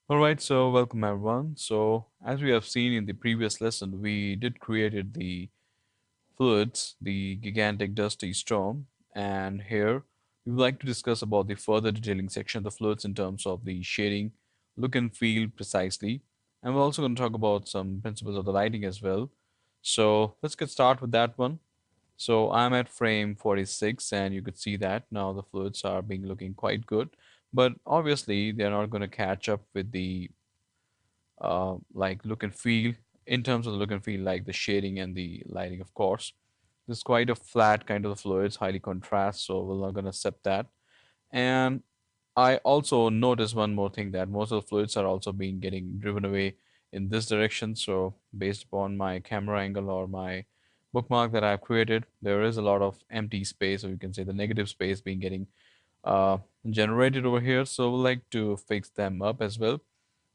All right, so welcome everyone. So as we have seen in the previous lesson, we did created the fluids, the gigantic dusty storm, and here we would like to discuss about the further detailing section of the fluids in terms of the shading, look and feel precisely, and we're also going to talk about some principles of the lighting as well. So let's get started with that one. So I'm at frame 46 and you could see that now the fluids are being looking quite good, but obviously they're not going to catch up with the like look and feel in terms of the look and feel, like the shading and the lighting. Of course, this is quite a flat kind of the fluids, highly contrast, so we're not going to accept that. And I also noticed one more thing, that most of the fluids are also being getting driven away in this direction. So based upon my camera angle or my bookmark that I've created, there is a lot of empty space, or you can say the negative space being getting uh, generated over here. So we'd like to fix them up as well.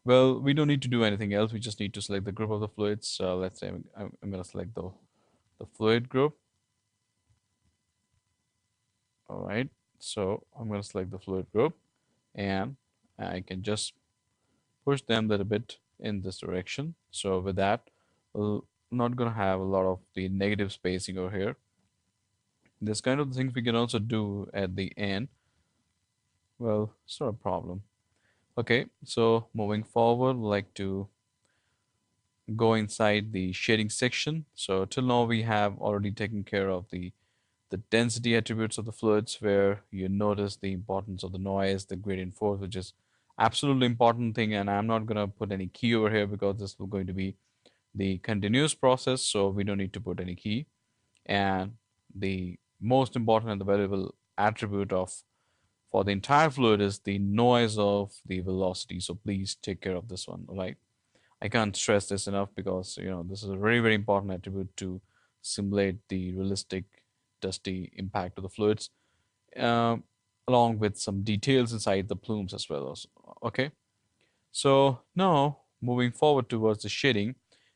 Well, we don't need to do anything else. We just need to select the group of the fluids. So let's say I'm going to select the fluid group. All right. So I'm going to select the fluid group and I can just push them a little bit in this direction. So with that, we're not going to have a lot of the negative spacing over here. This kind of things we can also do at the end. Well, it's not a problem. Okay, so moving forward, we'd like to go inside the shading section. So till now we have already taken care of the density attributes of the fluids, where you notice the importance of the noise, the gradient force, which is absolutely important thing. And I'm not going to put any key over here because this is going to be the continuous process, so we don't need to put any key. And the most important and the valuable attribute of for the entire fluid is the noise of the velocity. So please take care of this one, all right? I can't stress this enough because this is a very very important attribute to simulate the realistic dusty impact of the fluids, um, along with some details inside the plumes as well. Also. Okay, so now moving forward towards the shading,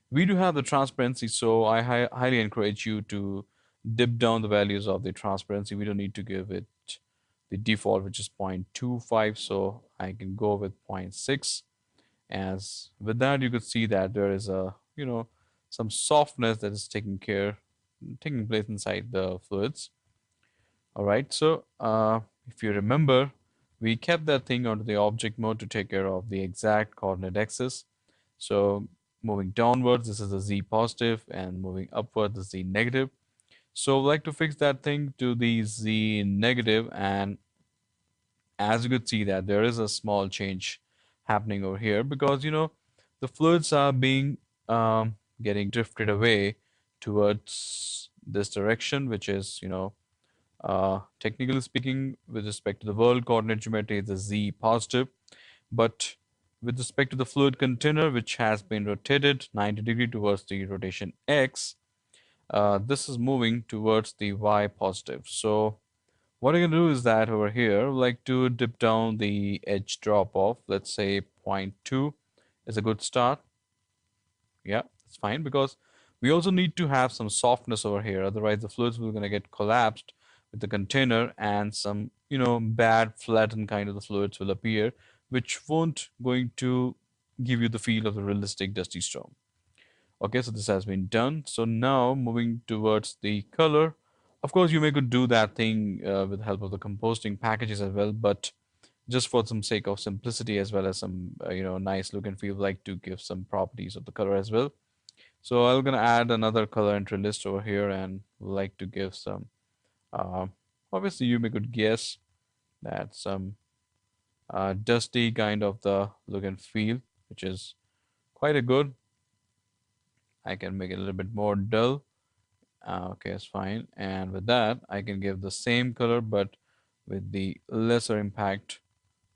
we do have the transparency. So I highly encourage you to dip down the values of the transparency. We don't need to give it the default, which is 0.25. So I can go with 0.6. As with that, you could see that there is a some softness that is taking place inside the fluids. All right, so if you remember, we kept that thing onto the object mode to take care of the exact coordinate axis. So moving downwards, this is the z positive, and moving upward, the z negative. So I'd like to fix that thing to the z negative, and as you could see that there is a small change happening over here, because the fluids are being getting drifted away towards this direction, which is technically speaking, with respect to the world coordinate geometry, the z positive, but with respect to the fluid container, which has been rotated 90 degree towards the rotation x, this is moving towards the y positive. So what I'm going to do is that over here, like to dip down the edge drop off. Let's say zero point 0.2 is a good start. Yeah, it's fine, because we also need to have some softness over here. Otherwise, the fluids will going to get collapsed with the container, and some bad flattened kind of the fluids will appear, which won't going to give you the feel of the realistic dusty storm. Okay, so this has been done. So now moving towards the color. Of course, you may could do that thing with the help of the composting packages as well, but just for some sake of simplicity, as well as some nice look and feel, like to give some properties of the color as well. So I'm gonna add another color entry list over here, and like to give some. Uh, Obviously, you may could guess that some dusty kind of the look and feel, which is quite a good. I can make it a little bit more dull. Okay, it's fine. And with that, I can give the same color, but with the lesser impact,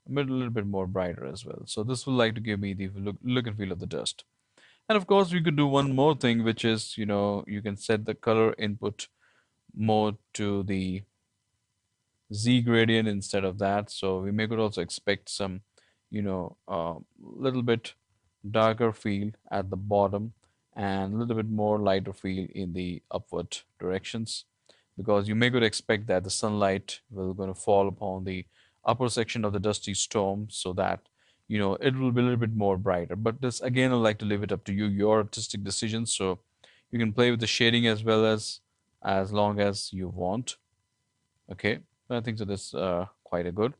but a little bit more brighter as well. So this will like to give me the look and feel of the dust. And of course, we could do one more thing, which is, you can set the color input mode to the Z gradient instead of that. So we may could also expect some, little bit darker feel at the bottom, and a little bit more lighter feel in the upward directions, because you may could expect that the sunlight will going to fall upon the upper section of the dusty storm, so that it will be a little bit more brighter. But this again, I'd like to leave it up to you, your artistic decisions. So you can play with the shading as long as you want. Okay, I think so. That's quite a good.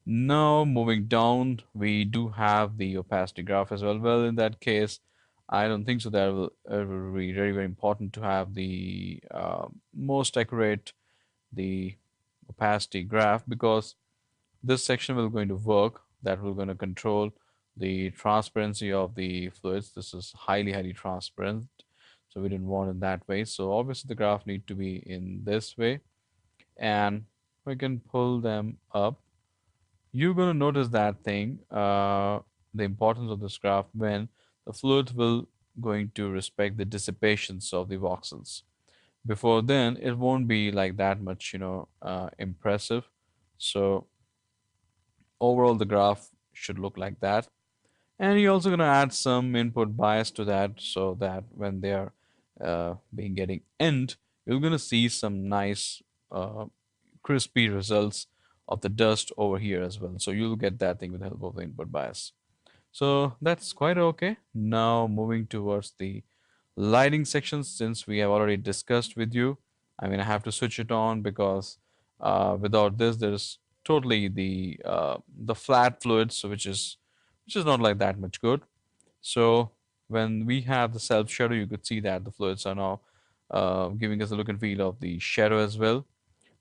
Now moving down, we do have the opacity graph as well. Well, in that case, I don't think so. That will be very, very important to have the most accurate the opacity graph, because this section will going to work, that will going to control the transparency of the fluids. This is highly, highly transparent, so we didn't want it that way. So obviously the graph need to be in this way, and we can pull them up. You're going to notice that thing, the importance of this graph, when the fluid will going to respect the dissipations of the voxels. Before then, it won't be like that much, impressive. So overall, the graph should look like that. And you're also going to add some input bias to that, so that when they are being getting end, you're going to see some nice uh, crispy results of the dust over here as well. So you'll get that thing with the help of the input bias. So that's quite okay. Now moving towards the lighting section, since we have already discussed with you, I mean, I have to switch it on, because without this, there's totally the flat fluids, which is not like that much good. So when we have the self shadow, you could see that the fluids are now giving us a look and feel of the shadow as well.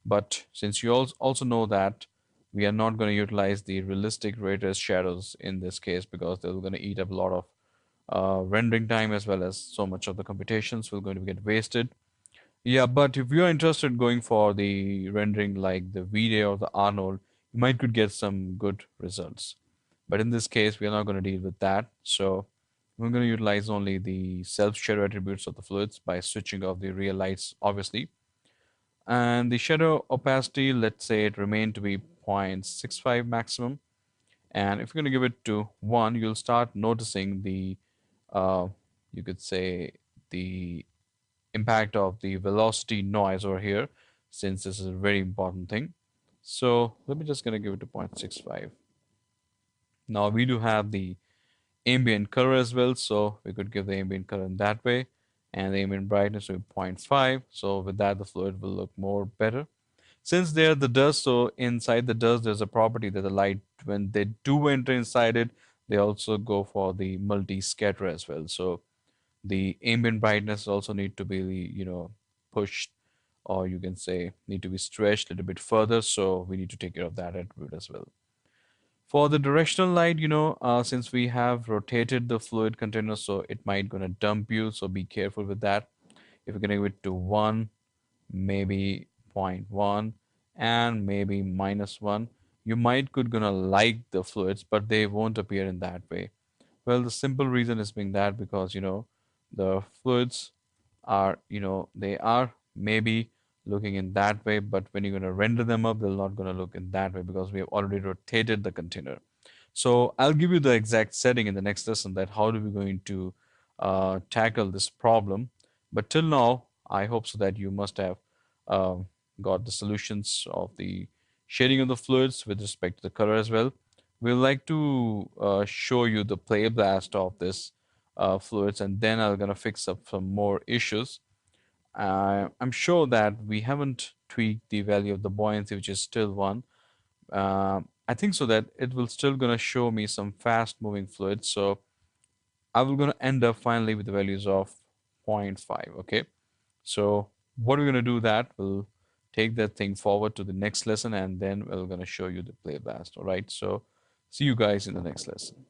But since you also know that we are not going to utilize the realistic ray trace shadows in this case, because they're going to eat up a lot of rendering time, as well as so much of the computations will going to get wasted. Yeah, but if you're interested in going for the rendering like the V-Ray or the Arnold, you might could get some good results. But in this case, we are not going to deal with that. So we're going to utilize only the self-shadow attributes of the fluids by switching off the real lights, obviously. And the shadow opacity, let's say it remain to be 0.65 maximum. And if you're going to give it to 1, you'll start noticing the, uh, you could say, the impact of the velocity noise over here, since this is a very important thing. So let me just going to give it to 0.65. Now we do have the ambient color as well, so we could give the ambient color in that way, and the ambient brightness to 0.5. So with that, the fluid will look more better. Since they're the dust, so inside the dust, there's a property that the light, when they do enter inside it, they also go for the multi-scatter as well. So the ambient brightness also need to be, pushed, or you can say need to be stretched a little bit further. So we need to take care of that attribute as well. For the directional light, since we have rotated the fluid container, so it might gonna dump you. So be careful with that. If you're gonna give it to 1, maybe zero point 0.1, and maybe -1, you might could gonna like the fluids, but they won't appear in that way. Well, the simple reason is being that, because the fluids are, they are maybe looking in that way, but when you're going to render them up, they're not going to look in that way, because we have already rotated the container. So I'll give you the exact setting in the next lesson, that how do we going to tackle this problem. But till now, I hope so that you must have um, got the solutions of the shading of the fluids with respect to the color as well. We'd like to show you the play blast of this fluids, and then I'm gonna fix up some more issues. I'm sure that we haven't tweaked the value of the buoyancy, which is still 1. I think so that it will still gonna show me some fast moving fluids. So I will gonna end up finally with the values of zero point 0.5. Okay. So what we're gonna do, that we'll take that thing forward to the next lesson, and then we're gonna show you the play blast. All right. So see you guys in the next lesson.